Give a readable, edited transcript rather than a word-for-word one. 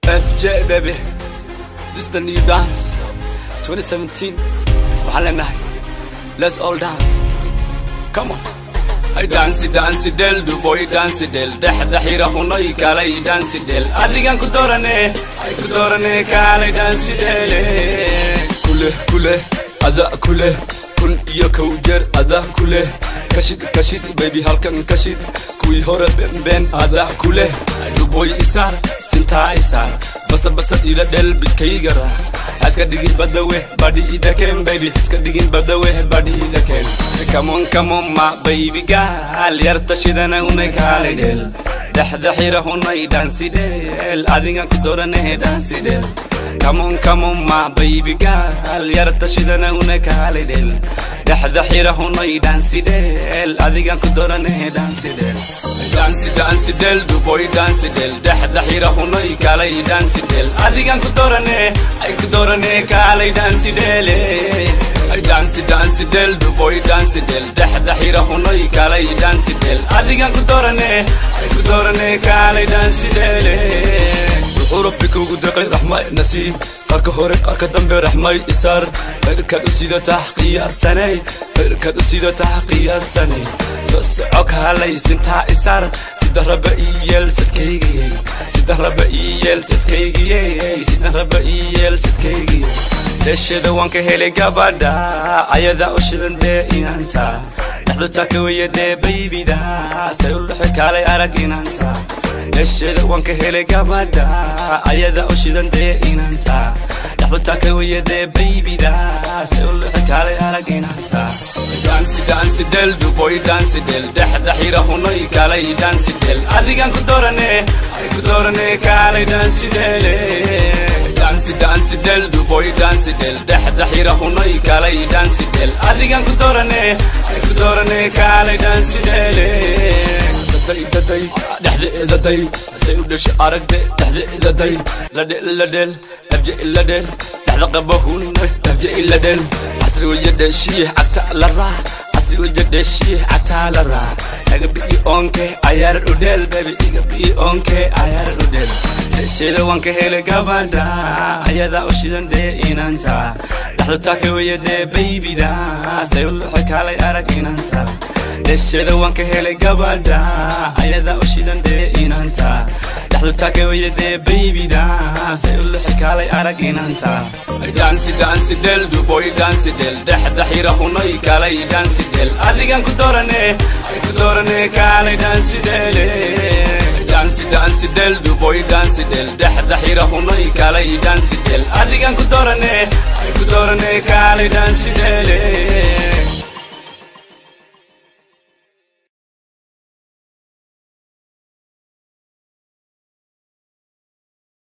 FJ baby, this is the new dance 2017. Let's all dance. Come on. I dance del du boy dance del dahda hira hunay kalay dance del adigan kudorane ay kudorane kalay dance del kule ada kule kun iyo kawjar ada kule kashid baby halkan kashid kuwi hore ben ada kule du boy isar sinta isar basa ila del bidkaygara aska digin badawe body ida ken baby aska digin badawe body ida ken come on my baby girl yarta shidana unay kale del dahda hira hunay dance del adinga kudorane dance del come on my baby girl yarta shidana unay kale del dahda hira hunay dance del adinga kudorane dance del dance del du boy dance del dahda hira hunay kale dance del adinga kudorane ay kudorane kale dance del I dance del du boy dance del dahda hira hunay kalay dance del adigan kudorane kalay dance del ربك ودقي رحمة نسيم قارك هورك قارك دمبي رحمة إسار غيرك أسيدة تحقية السنة غيرك أسيدة تحقية السنة سوسعك هالي سنتها إسار سيده ربئيل ستكيجي سيده ربئيل ستكيجي سيده ربئيل ستكيجي دشده وانك هيلي قبادا عيدا أشدن دي إنانتا لحظو تاكوية دي بيبي دا سيقول لحك علي أرق إنانتا دشده وانك هيلي قبادا عيدا أشدن دي إنانتا لحظو تاكوية دي بيبي دا سيقول لحك علي أرق إنانتا dance del du boy dance del dahda hira hunay kalay dance del adigan kudorane kalay dance del dance del du boy dance del dahda hira hunay kalay dance del adigan kudorane kalay dance del daday daday sayudash aragde daday ladel ladel dahda qabahun ladel عصري وجد الشيح عتا للرا عصري وجد الشيح عتا للرا اقبي اونكي ايار ودل بيبي اقبي اونكي ايار ودل الشيء وانك هيلي قبادا ايادا وشيدن دي انانتا لحظو تاكي ويدي بيبي دا سيقول لحك علي ارق انانتا الشيء وانك هيلي قبادا ايادا وشيدن دي انانتا لحظو تاكي ويدي بيبي دا سيقول لحك علي ارق انانتا dance del du boy dance del dahda hira hunay kalay dance del adigan kudorane kalay dance del dance del du boy dance del dahda hira hunay kalay dance del adigan kudorane kalay dance del